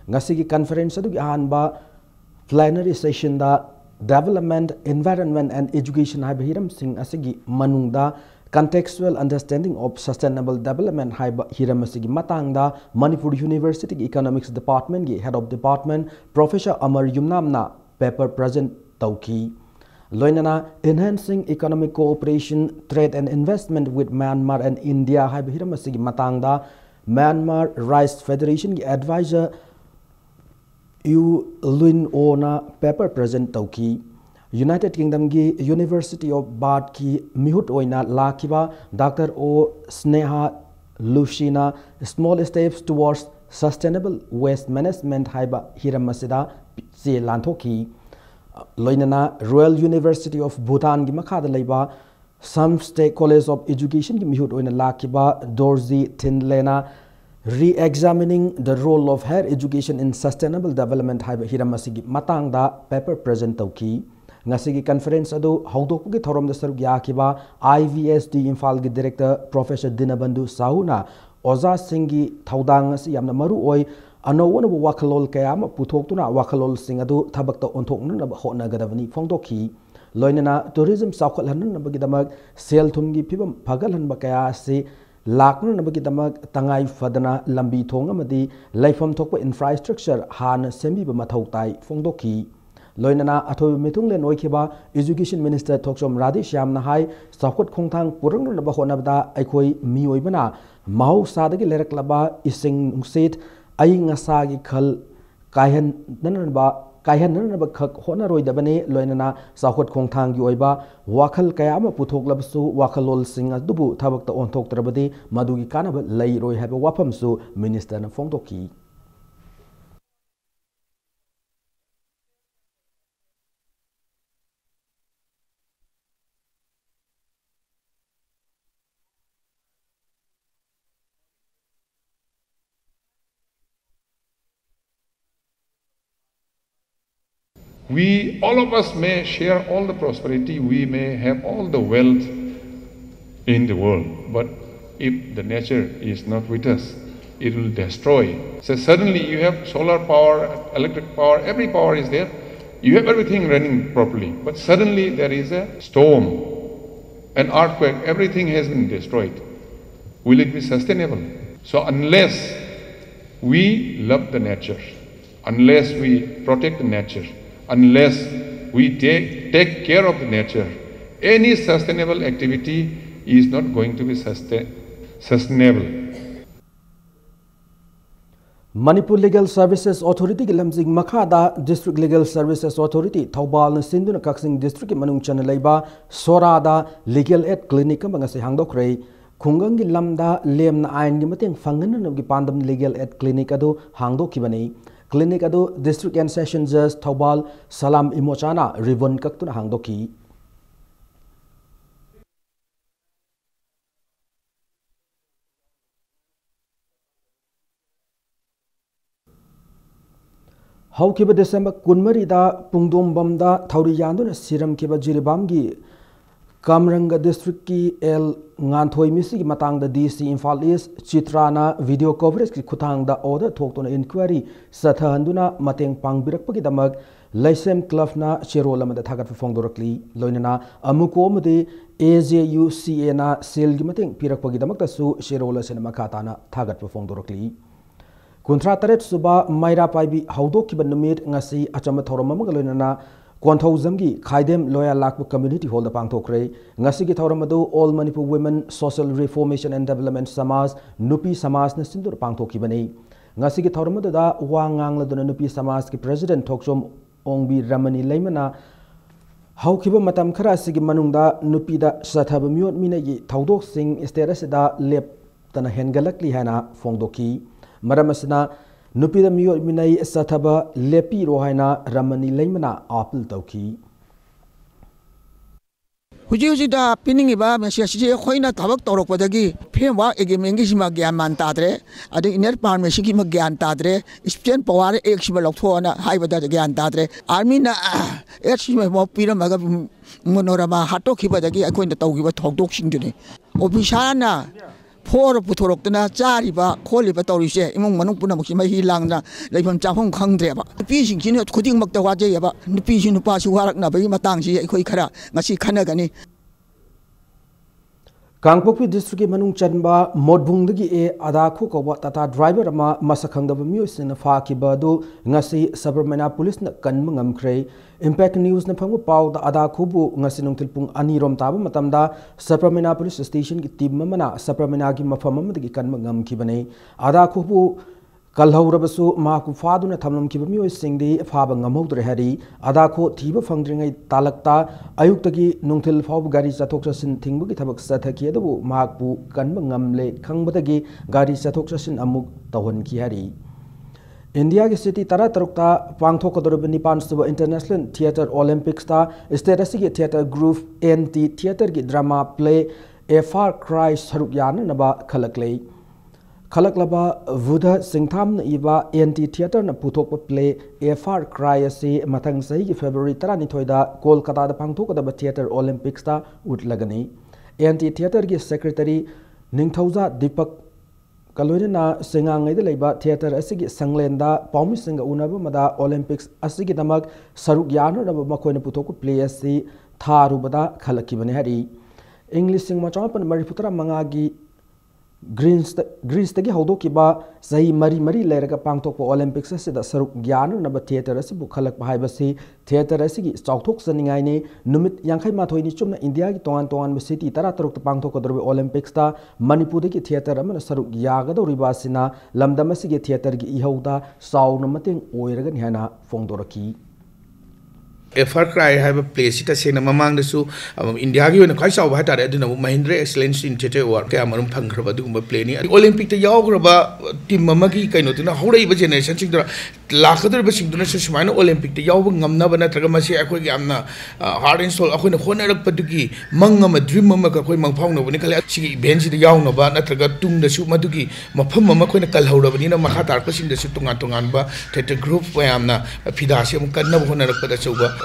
Speaker 1: ngasigi conference adugi ahanba plenary session da Development, Environment and Education haibihiram sing asigi manungda contextual understanding of sustainable development haibihiram asigi matangda Manipur University Economics Department gi Head of Department Professor Amar Yumnamna paper present tauki loinana enhancing economic cooperation, trade and investment with Myanmar and India haibihiram asigi matangda Myanmar Rice Federation gi advisor You Luin Ona paper present tauki United Kingdom gi University of Bath ki mihut oina lakiba Dr. O Sneha Lushina Small Steps Towards Sustainable Waste Management haiba hiramasida se lanthoki loinana Royal University of Bhutan gi makhada leiba Some State College of Education gi mihut oina lakiba Dorzi Tinlena Re-examining the role of higher education in sustainable development haiba hiramasigi matangda paper present tauki ngasigi conference adu haudokpugi thorom da saruk yakiba IVSD Imphal gi director Professor Dinabandhu Sahuna Oza Singhi thaudang asi yamna maru oi anowona bu wakhalol kayama puthoktuna wakhalol sing adu thabakta onthokna ba hona gadavani phongdokhi loinana tourism saukhalhan bagi damak sel thumgi phibam phagalhan ba kaya se Lakna nabagi damak tangai fadana lambi thong amadi laifam thokpa infrastructure han sembi ba mathautai phongdokhi loinana athoi mithung len oikhiba education minister thoksom Radhi Shyam na hai sakhot khongthang purang na ba honabda aikhoi mioibana mau sadagi leraklaba ising nungset ai ngasa gi khal kaihan nanba kaihan nanba khak hona roidabane loinana sakhot khongthang gi oiba wakhal kaya ama puthoklabsu wakhalol sing adubu thabakta onthoktrabadi madugi kanaba lei roi haba wapamsu minister na phongdokhi
Speaker 6: We, all of us may share all the prosperity, we may have all the wealth in the world, but if the nature is not with us, it will destroy. So suddenly you have solar power, electric power, every power is there, you have everything running properly, but suddenly there is a storm, an earthquake, everything has been destroyed. Will it be sustainable? So unless we love the nature, unless we protect the nature, unless we take care of the nature, any sustainable activity is not going to be sustainable.
Speaker 1: Manipur Legal Services Authority lamjing makhada District Legal Services Authority Thaubal na sinduna Kaksing District manung chana leiba Sorada Legal Aid Clinic mangase hangdokre khungang gi lamda lemna ain gi mateng fangan na gi pandam Legal Aid Clinic adu hangdokibani Clinic adu District and Session Judge Thaubal Salam Imochana ribbon kaktuna hangdoki Haukiba December kunmari da pungdom bamda thauri yanduna siram kiba jiribam gi Kamranga District ki El Nganthoi misi ki matang da DC Imphal East Chitrana video coverage ki khutang da order thoktona inquiry sathanduna mateng pangbirakpagi damak Laisem Club na Cherola mada thagat phongdorakli loinana amuko made AJUCA na sel gi mateng pirakpagi damak ta su Cherola sen makata na thagat phongdorakli Kuntra taret suba Maira Paibi haudok ki banumit ngasi achama thorama magaloinana Kwanthau Zamgi Khaidem Loyal Lakbu Community Hall the Pangthokre Ngasi gi Thauramadu All Manipur Women Social Reformation and Development Samaj Nupi Samaj na sindur pangthoki bani Ngasi gi Thauramadu da Wangang laduna Nupi Samaj ki President Thoksom Ongbi Ramani Laimana Haukiba matam khara sigi manungda Nupi da sathaba miot mina gi Thaudok Sing status da lep tana hengalakli hana phongdoki Maramasna Nupida miyo minay sathaba lepi rohaina ramani laimana apil tauki
Speaker 10: Huji huji da pinning iba masih sih koi na tabak torok pada gi film wa egi mengi sih magian man tadre ada inner pan masih gi magian tadre Spian power ek sih balok thua na hai pada magian tadre army na ek sih mau pira maga monorama hatok hi pada gi aku na tahu gi ba thok dok sing duni obisana for putorok na cari ba kholi ba tori se imong manung puna mukhi mai hilang na leifam chapong khang dre ba pi sing chin khuding mak ta wa je ba pi sing pa su warak na ba matang si khoi khara ngasi khana gani
Speaker 1: Kangpokpi district ki manung chanba modbung dagi e ada khu ko tata driver ama masakhang da mi sin fa ki ba do ngasi Sabarmana police na kan mangam khrei impact news na phangu pau da ada khu bu ngasi nungthil pung ani rom ta ba matam da Sabarmana police station ki team mana Sabarmana gi mafam am dagi kan mangam ki bane ada khu bu kalhaurabasu ma ku fadu na thamlam ki mi singdi fa ba ngamodre hari ada kho thiba phangdringai talakta ayuktagi nungthil faub gari chathok chasin thingbu ki thabak sathaki adabu ma pu kanba ngamle khangbadagi gari chathok chasin amuk tawon ki hari India ki city tara tarukta pangthok kodorbe nipan suba international theater olympics ta status ki theater group NT theater ki drama play a far cry saruk yana naba khalaklei Kalaklaba Vudha Singtham Iba NT Theatre na puthok play a far cry ase mathang sahi ki February 12 da Kolkata da pangthok da theater Olympics ta utlagani NT Theatre ki secretary Ningthauja Deepak Kaloina na singangai da leiba theater asigi sanglenda paumi singa unaba mada Olympics asigi damak saruk yana na makoina puthok play ase tharu bada khalakibane hari English sing machapan mariputra mangagi Greece tagi haudokiba sahi mari leraga pangthokpa Olympics asida saruk gyanu naba theater asibu khalak basi theater asigi chauthok saningai ne numit yankhai mathoi ni chumna India gi tongan city tara taruk ta pangthok dorbe Olympics ta Manipur gi theater amana saruk yaga do ribasina lamdam asigi theater gi ihauda sauna mateng oiraga ni hana fongdoraki
Speaker 11: Far Cry have a place it as in among the Su India and a Kaisa of Hatta, Mahindra Excellence in Theatre or Cameron Pankraba Duma Plany. Olympic the Yagraba Timamaki Kainotina, Hora generation, Lakadar Basington, Olympic, the Yawang Nabana Tragamasi Aquamna, Hard and Soul, Akuna Honor Patuki, Mangam, a dream Mamaka, Mapano, when she bends the Yawnaba, Natragatum, the Shumatuki, Mapama, Kalhora, Nina Mahata, pushing the Sutungantunganba, Theatre Group, where I'm a Pidasium, Kanab Honor Patasoba.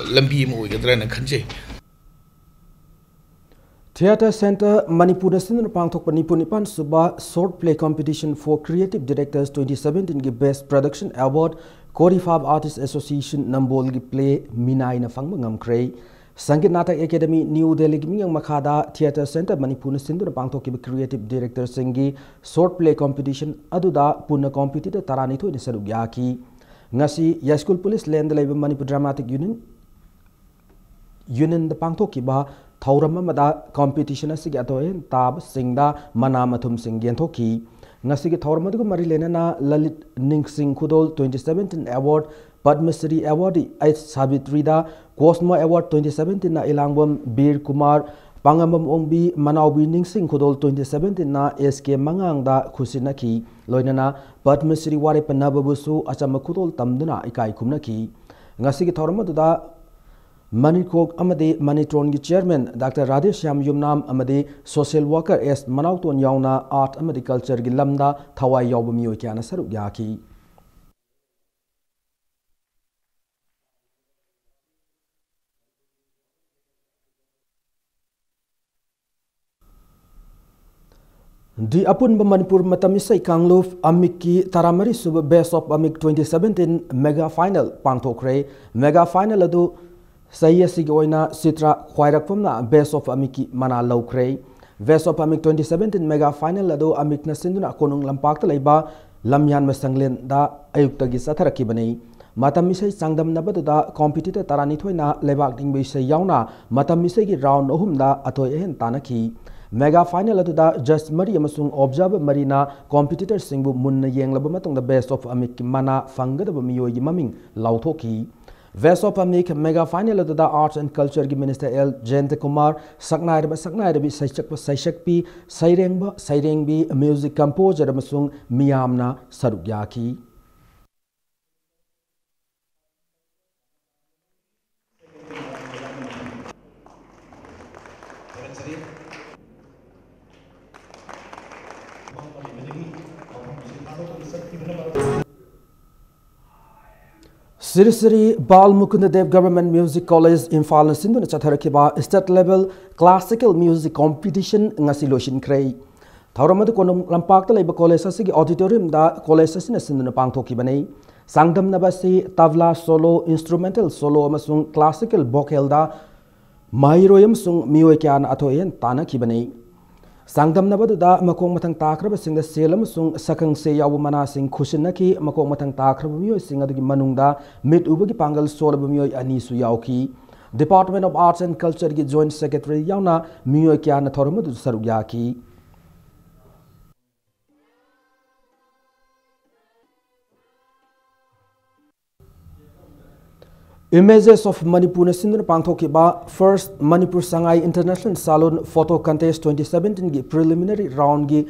Speaker 1: Theatre Center Manipur National Pangthok Nipan Suba Short Play Competition for Creative Directors 2017 ki Best Production Award Korifab Artists Association Nambol ki Play Minai na Fangmangam Krei Sangit Natak Academy New Delhi ki Miyang Makada Theatre Center Manipur National Pangthok ki Creative Directors Singi Short Play Competition Aduda Puna Competitor Taranito ni Sarugyaki Ngasi Yaskul Police Land Labor Manipur Dramatic Union the Pangtoki ba Taurama Mada competition as Gatoen Tab Singda Manamatum Singyan Toki Nasiki Tauramago Marilena Lalit Ning Sing Kudol 2017 Award Padma Shri Award I Sabitrida Cosmo Award 2017 na Ilangwam Bir Kumar Pangamam Ongbi Manaubi Ning Sing Kudol 2017 na SK Mangang da Kusinaki Loinana Padma Shri Wari Panababusu Achama Kudol Tamduna Ikai Kumnaki Nasiki Tauramadu da Manikok Amade Manitron Chairman Dr. Radheshyam Yumnam Amade Social Worker S Manauton Yauna Art Amade Culture Gilamda Thawai Yaubami Okiana Saruk Yaki Di apun Manipur Matamisai Kangluf Amiki Taramari Sub Best of Amik 2017 Mega Final Pangtokre Mega Final Adu Sayasi Goina Sitra Khwairakpamna Best of Amiki Mana Lawkre Best of Amik 2017 Mega Final Ado Amik na Sinduna Konung Lampak Talaiba Lamyan Masanglen da Ayuktagi Satharaki Bani Matamisai Sangdam Nabada competitor Tarani Toina Lebak Dingbi Say Yauna Matamisai round Ohumda Atoy Ehen Tanaki Mega Final Atuda Just Mari Amasung Observer Marina competitor Singbu Munna Yang Labamatong the Best of Amik Mana Fangada Miyoyi Maming Lautoki Best of Amik Mega Final Atuda Arts and Culture Minister L. Jayant Kumar Saknair Saishakpi Sairengbi Music Composer Amasung Miyamna Sarugyaki Sri Sri Bal Mukundadev Government Music College Imphal na sinduna chatharakhiba state level classical music competition ngasi loshin khrei thauramadu konum lampakta leiba college asigi auditorium da college asina sinduna pangthokibani sangdam nabasi tabla solo instrumental solo amasung classical vocal da mairoyam sung mioi kyan athoyen tana kibani Sangdam Nabada Makong Matang Takrab sing the Salem sung Sakang Se Yawumana sing Kushinaki Makong Matang Takrabumio sing at the Manunda mid Ubagi Pangal Solabumio Anisu Yauki Department of Arts and Culture ki Joint Secretary Yauna Mio Kiana Tormudu Saruyaki Images of Manipur na sinduna pangthokiba first Manipur Sangai International Salon Photo Contest 2017 gi preliminary round gi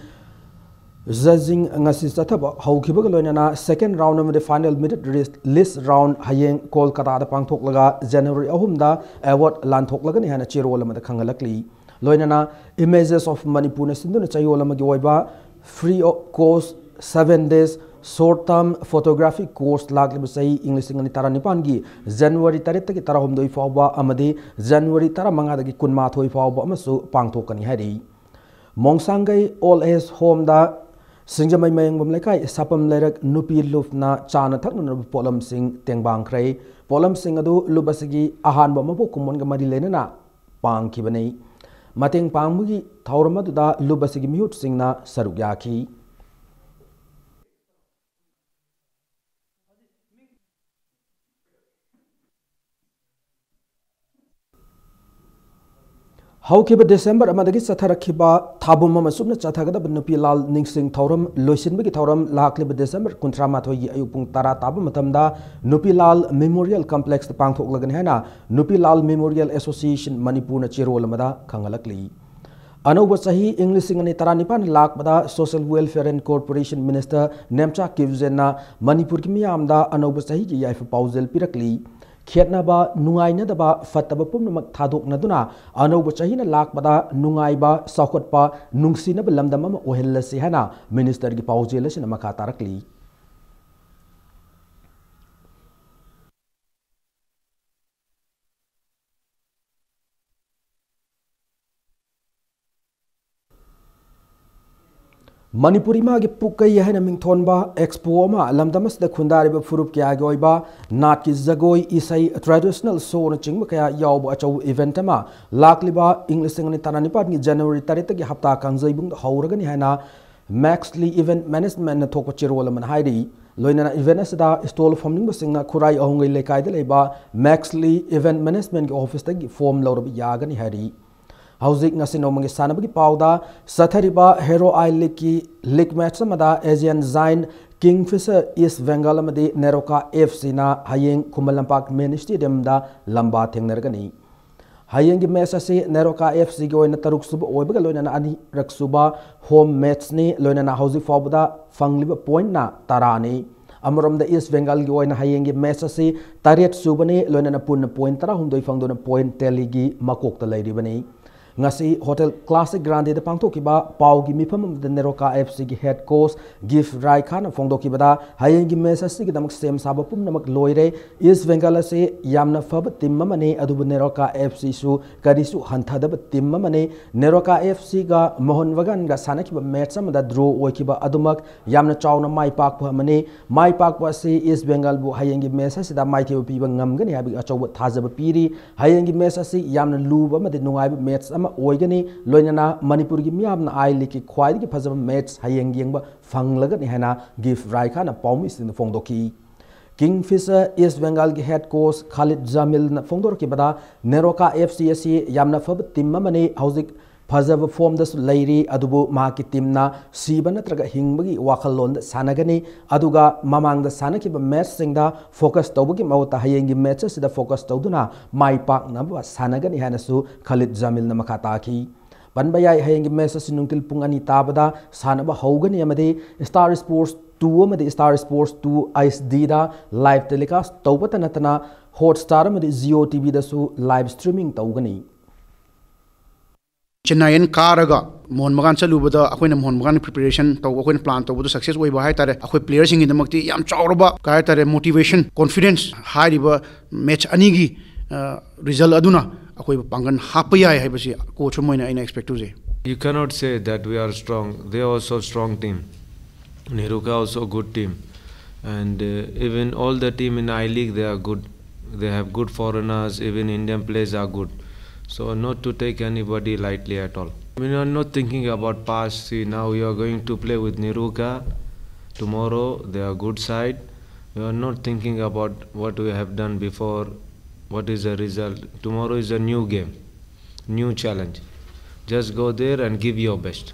Speaker 1: judging ngasi chathaba haukiba loinana second round of the final merit list round hayeng Kolkata da pangthoklaga January 3 da award lanthoklaga ni hana chirol amada khangalakli loinana Images of Manipur na sinduna chayola magi oiba free of course 7 days short-term photography course lagli basai English ngani taranipan gi January 3 ki tarahumdoi fawba amadi January 15 dagi kunmathoi fawba amasu pangthokani hari Mongsangai All Age Home da Singjamai Mayangbam Lekai Sapam Lerak Nupi Lufna Chana Thakna Polam Sing Tengbang Krai Polam Sing adu lubasigi ahanba mabu kumon ga mari lenana pangkibani Mateng pangmugi thauramadu da lubasigi mihut singna sarugyaki Haukiba December amadagi satharakhiba thabum amasubna chathagada nupi lal ningsing thauram loisinbagi thauram lakliba December 13 gi ayupung tara tabu matamda nupi lal Memorial Complex ta pangthoklagani hana nupi lal Memorial Association Manipur na chirol amada khangalakli Anauba sahi English ngani taranipan lakbada Social Welfare and Corporation Minister Nemcha Kivzena Manipur ki miyamda anauba sahi gi yaifa pausel pirakli Khetnaba nungainadaba fataba pumnamak thadoknaduna anauba chahina lakbada nungaiba saukhatpa nungsinaba lamdam ama ohellasi hana minister gi paujelasina makha tarakli Manipuri ma gi pukai yahana mingthonba expo ma lamdamas da khundari ba furup kya goiba nat ki zagoi isai traditional show na chingba kaya yawba achau event ma lakliba English ngani tanani pat ni January 30 gi hafta kangjai bung hauragani hana Maxley event management na thokpa chirol man hairi loinana event asda stall forming ba singna khurai ahongai lekai da leiba Maxley event management gi office ta gi form lawrab yagani hairi Hauzik ngasi nomangi sanabagi pauda sathariba Hero I League match amada Asian Giant Kingfisher East Bengal amadi Neroka FC na hayeng Kumalampak Main Stadium da lamba thengnargani hayeng gi match ase Neroka FC gi oina taruk suba oibaga loinana ani raksuba home match ni loinana hauzik fawda fangliba point na tarani Amaramda East Bengal gi oina hayeng gi match ase tariat subani loinana punna point tara humdoi fangdona point teli gi makokta lairibani ngasi Hotel Classic Grande de pangthokiba paugi mifam de Neroka FC gi head coach Gif Rai Khan phongdoki bada hayeng gi message gi damak sem saba pum namak loire East Bengal se yamna fab timma mane adu Neroka FC su karisu hanthada timma mane Neroka FC ga Mohon Wagan ga sanakiba match amada draw oikiba adumak yamna chawna mai pakpa mane mai pakpa se East Bengal bu hayeng gi message da mai theu piba ngamgani habi achaw thajaba piri hayeng gi message yamna luba amade nungai match oigani loinana Manipur gi miyamna ai liki khwai gi phajaba match hayeng yengba fanglagani hana Gif Rai Khan paumi sin phongdoki Kingfisher East Bengal gi head coach Khalid Jamil na phongdorki bada Neroka FC asi yamna fab timma mane hauzik phajaba form da lairi adubu mahaki timna siba natraga hingbagi wakhalon da sanagani aduga mamang da sanakiba match singda focus tawbagi mawta hayengi matches da focus tawduna mai pak na ba sanagani hanasu Khalid Jamil na makataki panbayai hayengi matches nungtil pungani tabada sanaba haugani amade Star Sports 2 amade Star Sports 2 ISD da live telecast tawbata natana Hotstar amade Jio TV da su live streaming tawgani
Speaker 12: Chennai Karaga Mohon Bagan Salubada Akwin Mohon Bagan preparation to Akwin plan to success way by Tare Akwe players in the Makti Yam Chauba Kaitare motivation confidence high river match Anigi result Aduna Akwe Pangan Hapaya Habasi coach Moina in expect to say.
Speaker 13: You cannot say that we are strong. They are also a strong team. Neruka also a good team, and even all the team in I-League they are good. They have good foreigners. Even Indian players are good. So not to take anybody lightly at all. We are not thinking about past. See, now we are going to play with Neruka tomorrow. They are good side. We are not thinking about what we have done before. What is the result? Tomorrow is a new game, new challenge. Just go there and give your best.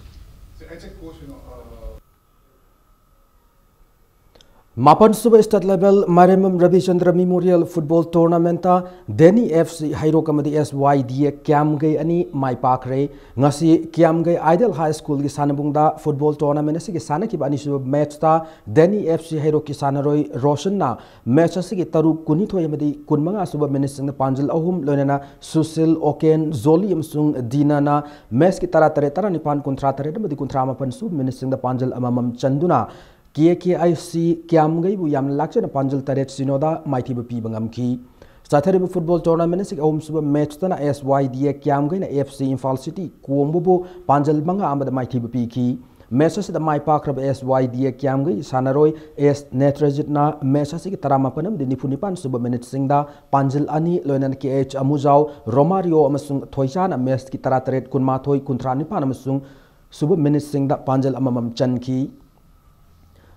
Speaker 1: Mapan Suba State Level Marimum Ravi Chandra Memorial Football Tournament Deni FC Hairo Kamadi SYD Kiamgay Ani Mai Pakre Ngasi Kiamgay Idol High School ki Sanabungda Football Tournament Sigi Sanaki Bani Suba match ta Deni FC Hairo ki Sanaroi Roshan na match Sigi Taru Kunito Yamadi Kunmanga Suba Minister Panjal Ahum Lonena Susil Oken Zoli Yamsung Dina na match ki Tara Nipan Kontratare Madi Kontrama Pansu Minister Panjal Amamam Chanduna KKIC Kiamgay bu yam lakcha na Panjal Taret Sinoda Mighty Pi Bangamki. Saturday football tournament sig Om Suba match na SYD Kiamgay na FC Infal City Kuombubu Panjal Manga Amada Mighty Pi ki. Matches the My Park of SYD Kiamgay Sanaroi S Netrajit na matches sig Taramapanam di Nipunipan Suba minute singda Panjal Ani Lonan KH Amuzao Romario Amasung Toysan match ki Taratret Kunmatoi Kuntranipan Amasung Suba minute singda Panjal Amamam Chanki.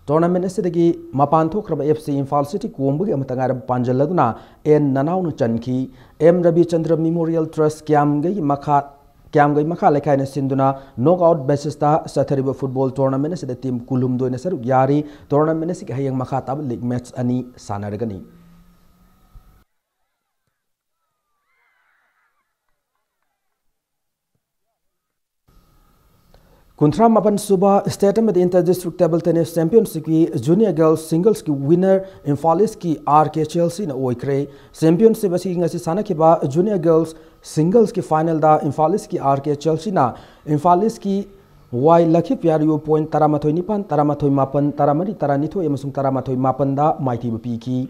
Speaker 1: Tournament Sidagi Mapanto Krab FC Infal City Kuombugi Amatangarab Panjaladuna and Nanau Chanki M. Ravi Chandra Memorial Trust Kiamgay Maka Lekaina Sinduna knockout Besista Satariba Football Tournament is the team Kulumdo Neser Yari Tournament is Hayang Makatab League Match Ani Sanaragani. Kuntra Mapan Suba State में Inter District Table Tennis Championship की Junior Girls Singles की winner Infalis की RK Chelsea ना ओइक्रे Championship असी इंगसी साना के बाद Junior Girls Singles की final दा Infalis की RK Chelsea ना Infalis की Y Lucky Piario point Taramatoi Nipan Taramatoi Mapan Taramari Taranito Emasung Taramatoi Mapan दा Mighty Bupiki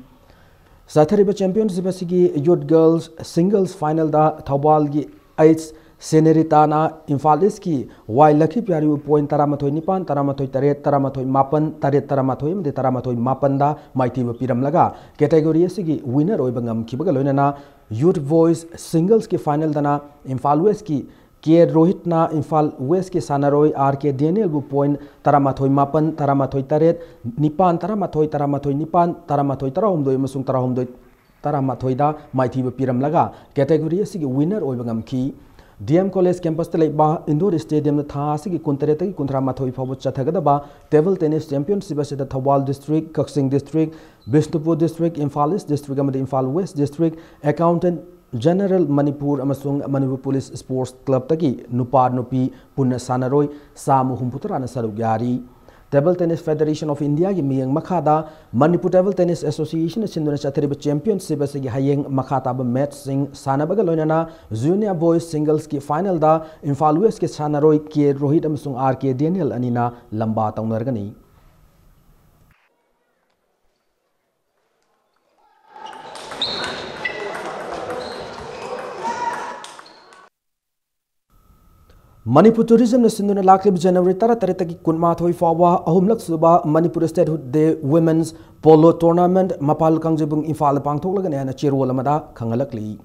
Speaker 1: Saturday Championship असी की Youth Girls Singles final दा Thawbal की 8 Seneritana Infalis ki Y Lucky Piario point Taramatoi Nipan Taramatoi Taret Taramatoi Mapan Taret Taramatoi de Taramatoi Mapanda Mighty Piram Laga category sigi winner Oibangam Kibagalona Youth Voice Singles ki final dana Infal West ki K Rohit na Infal West ki Sanaroi RK Daniel bu point Taramatoi Mapan Taramatoi Taret Nipan Taramatoi Nipan Taramatoi Tarahumdoi Masung Tarahumdoi Taramatoi da Mighty Piram Laga category sigi winner Oibangam ki DM College campus tele ba indoor stadium na tha sigi kuntareta ki kuntra mathoi phabu chathagada ba table tennis championship se da Thawbal district Kaksing district Bishnupur district Imphal East district amadi Imphal West district accountant general Manipur amasung Manipur police sports club taki nupa nupi punna sanaroi samu humputra na sarug yari Table Tennis Federation of India ki miyang makhada Manipur Table Tennis Association sinduna chathriba championship asigi hayeng makhata ba match sing sanabaga loinana junior boys singles ki final da Infal West ki sanaroi K Rohit amasung RK Daniel anina lamba taunargani Manipur Tourism na sinduna laklib January tara ki kunmathoi fawa ahumlak suba Manipur Statehood Day Women's Polo Tournament Mapal Kangjibung Infal pangthok lagane na chirwal amada khangalakli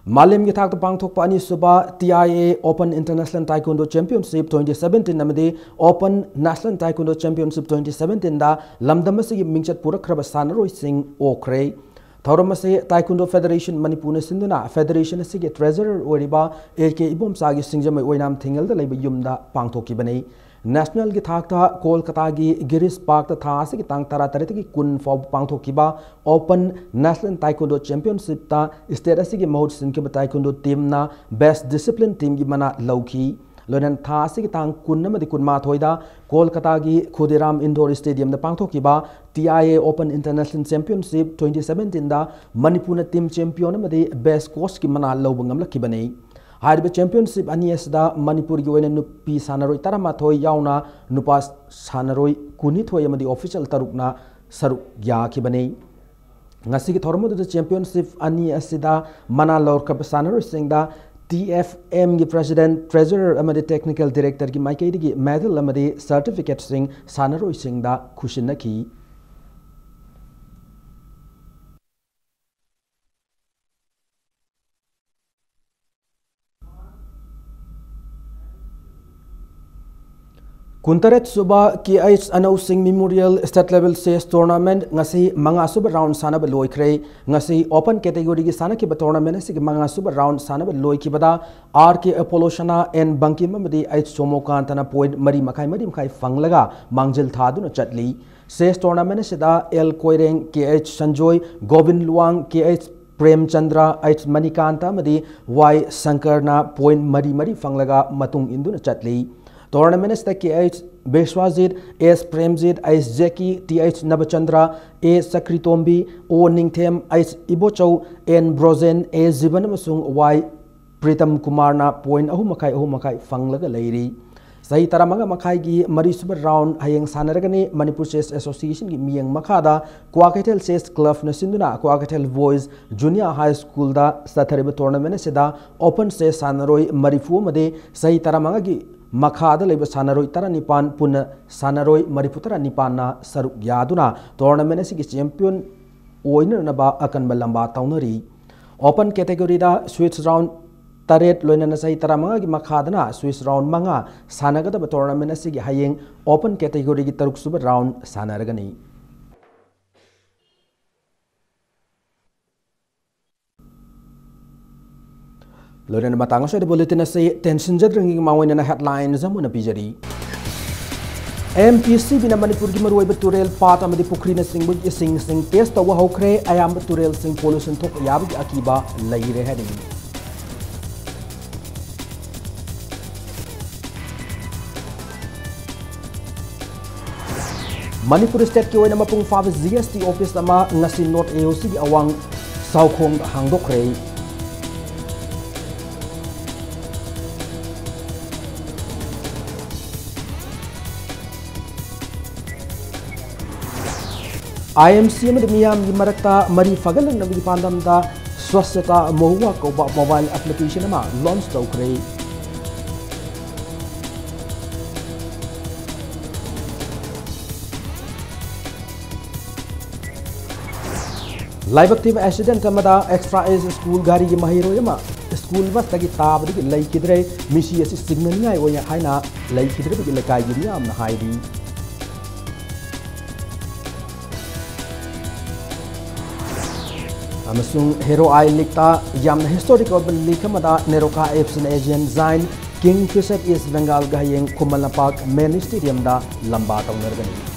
Speaker 1: Malim gi thak pangthok pa ani suba TIA Open International Taekwondo Championship 2017 namade Open National Taekwondo Championship 2017 da lamdamasi mingchat purakraba sanaroi sing okre Thauramase Taekwondo Federation Manipur Sinduna Federation Sige Treasurer Oriba AK Ibom Sagi Singjamai Oinam Thingal the Labor Yumda Pangtoki Bane National Gitakta Kolkata gi Giris Park the Thasi Tang Taratariki Kun for Pangtokiba Open National Taekwondo Championship ta State Mode Sinkiba Taekwondo team na Best Discipline team Gimana Loki Lonan Thasi Tang Kunamadi Kunma Toida Kolkata gi Khudiram Indoor Stadium the Pangtokiba TIA Open International Championship 2017 da Manipur team champion amadi best coach ki mana lobangam lakibane HYBE championship अनी असदा मणिपुर की नुपी सानरोई तरमाथोई याउना नुपा सानरोई कुनिथोई अमदी official तरुकना सरुक याखिबने ngasi ki thormo de championship ani asida mana lor kap sanar singda TFM ki president treasurer amade technical director ki maikei gi medal amade certificate sing sanar singda khushin ki Kuntaret suba KH Anau Singh Memorial State Level Chess Tournament ngasi manga suba round sana ba loi khrei ngasi open category gi sana ki ba tournament asi ki manga suba round sana ba loi ki bada RK Apollo Shana and Bankim Madi H Chomokan tana point mari makai fanglaga mangjil thaduna chatli chess tournament sida L Koireng KH Sanjoy Govind Luang KH Prem Chandra H Manikanta Madi Y Sankarna point mari fanglaga matung induna chatli Tournament is the KH Beshwazid, S Premzid, S Jackie, TH Nabachandra, A Sakritombi, O Ningthem, S Ibochau, N Brozen, A Zibanamsung, Y Pritam Kumarna, point Ahumakai Fanglaga Lady. Sahi Taramaga Makai gi Mari Super Round, Hayang Sanaragani, Manipur Chess Association gi Miyang Makada, Kwakatel Chess Club Nasinduna, Kwakatel Boys, Junior High School da Satareba Tournament Seda, Open Chess Sanaroi, Marifu Made, Sahi Taramaga gi Makhada leba sanaroi tara nipan puna sanaroi mariputara nipanna saruk yaduna tournament si champion oiner na ba akan balamba taunari open category da switch round taret loina na sai tara manga gi makhada na switch round manga sanagada ba tournament si gi hayeng open category gi taruk suba round sanaragani Loren matang sa bulletin sa tension jadring mawin na headlines mo na pijari MPC bina Manipur gi maruay baturel pat amadi pukri na singbug ising test tawa hokre ayam baturel sing pollution thok yab gi akiba laire hadi Manipur state ki oina mapung fa GST office ama ngasi not AOC gi awang saukhong hangdokre IMC में मियाम की मरकता मरी फगलन नबी पांदम दा Swachhata MoHUA को mobile application में launch तौकरे live active accident मदा extra as school गाड़ी की महिरोयमा स्कूल बस तगी ताब की लैकिद्रे मिसी असि सिग्नल नाय ओया हाइना लैकिद्रे की लकाय की मियाम ना हाइदी Amasung Hero I Likta Yam Historical Likamada Neroka Epson Asian Zain King Fisher East Bengal Gayeng Kumalapak Main Stadium da Lamba Taunergani